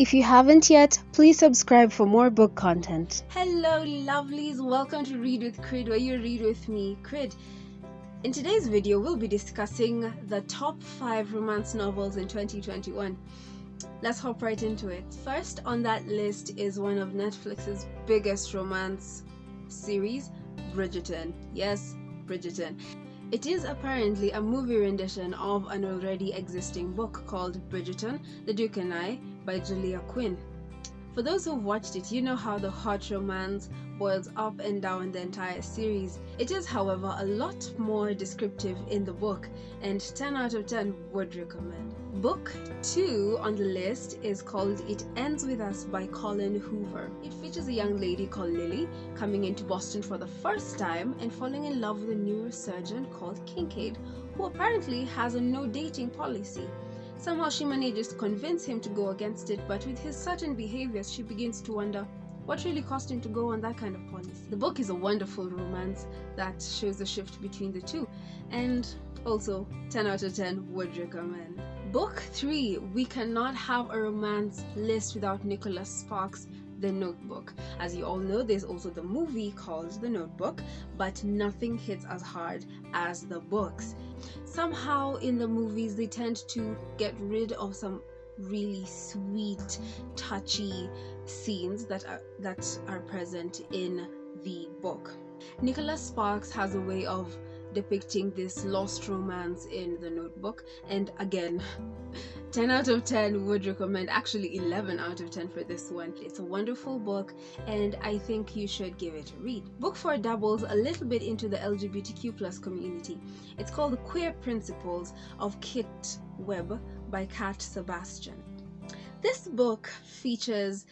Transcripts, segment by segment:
If you haven't yet, please subscribe for more book content. Hello lovelies, welcome to Read with Crid, where you read with me, Crid. In today's video, we'll be discussing the top 5 romance novels in 2021. Let's hop right into it. First on that list is one of Netflix's biggest romance series, Bridgerton. Yes, Bridgerton. It is apparently a movie rendition of an already existing book called Bridgerton, The Duke and I by Quinn. For those who've watched it, you know how the hot romance boils up and down the entire series. It is, however, a lot more descriptive in the book, and 10 out of 10 would recommend. Book 2 on the list is called It Ends With Us by Colleen Hoover. It features a young lady called Lily coming into Boston for the first time and falling in love with a neurosurgeon called Kincaid, who apparently has a no dating policy. Somehow she manages to convince him to go against it, but with his certain behaviors she begins to wonder what really caused him to go on that kind of policy. The book is a wonderful romance that shows the shift between the two, and also 10 out of 10 would recommend. Book 3, we cannot have a romance list without Nicholas Sparks' The Notebook. As you all know, there's also the movie called The Notebook, but nothing hits as hard as the books. Somehow in the movies they tend to get rid of some really sweet, touchy scenes that are present in the book. Nicholas Sparks has a way of depicting this lost romance in The Notebook, and again, 10 out of 10 would recommend, actually 11 out of 10 for this one. It's a wonderful book and I think you should give it a read. Book 4 dabbles a little bit into the LGBTQ+ community. It's called The Queer Principles of Kit Webb by Sebastian. This book features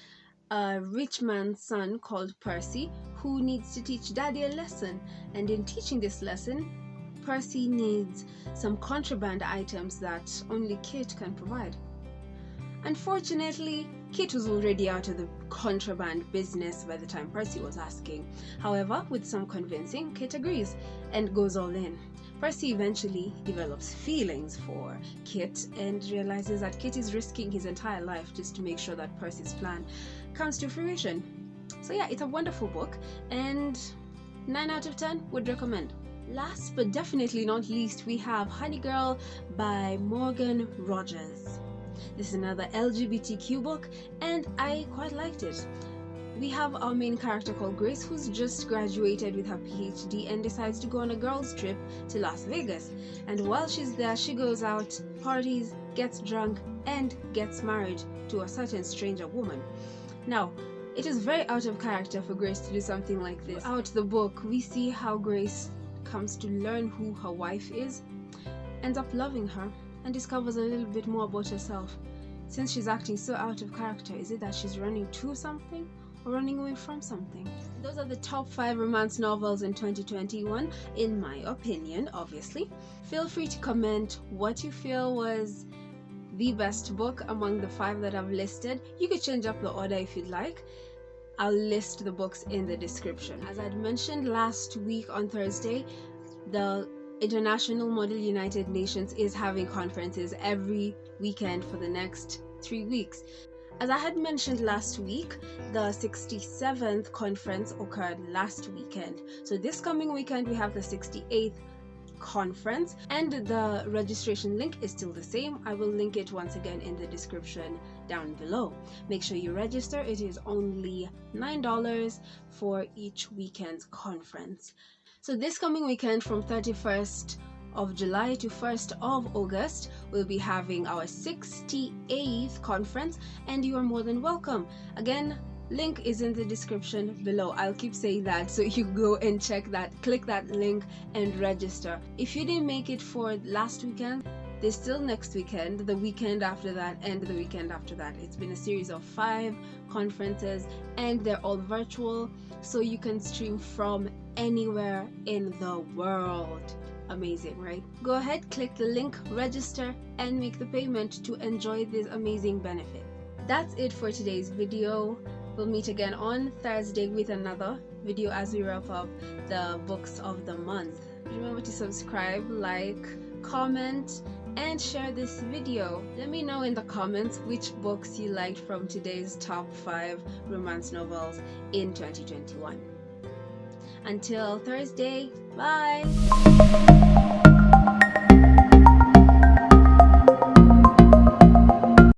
a rich man's son called Percy who needs to teach daddy a lesson, and in teaching this lesson Percy needs some contraband items that only Kit can provide. Unfortunately, Kit was already out of the contraband business by the time Percy was asking. However, with some convincing, Kit agrees and goes all in. Percy eventually develops feelings for Kit and realizes that Kit is risking his entire life just to make sure that Percy's plan comes to fruition. So yeah, it's a wonderful book and 9 out of 10 would recommend. Last but definitely not least, we have Honey Girl by Morgan Rogers. This is another LGBTQ book and I quite liked it. We have our main character called Grace, who's just graduated with her PhD and decides to go on a girls' trip to Las Vegas. And while she's there, she goes out, parties, gets drunk, and gets married to a certain stranger woman. Now, it is very out of character for Grace to do something like this. Throughout the book, we see how Grace comes to learn who her wife is, ends up loving her, and discovers a little bit more about herself. Since she's acting so out of character, is it that she's running to something or running away from something? Those are the top 5 romance novels in 2021, in my opinion, obviously. Feel free to comment what you feel was the best book among the 5 that I've listed. You could change up the order if you'd like. I'll list the books in the description. As I'd mentioned last week on Thursday, the International Model United Nations is having conferences every weekend for the next 3 weeks. As I had mentioned last week, the 67th conference occurred last weekend. So this coming weekend we have the 68th conference, and the registration link is still the same. I will link it once again in the description down below. Make sure you register. It is only $9 for each weekend's conference. So this coming weekend from 31st of July to 1st of August, we'll be having our 68th conference and you are more than welcome. Again, link is in the description below. I'll keep saying that, so you go and check that, click that link and register. If you didn't make it for last weekend, there's still next weekend, the weekend after that, and the weekend after that. It's been a series of 5 conferences and they're all virtual, so you can stream from anywhere in the world. Amazing, right? Go ahead, click the link, register, and make the payment to enjoy this amazing benefit. That's it for today's video. We'll meet again on Thursday with another video as we wrap up the books of the month. Remember to subscribe, like, comment, and share this video. Let me know in the comments which books you liked from today's top 5 romance novels in 2021. Until Thursday, bye!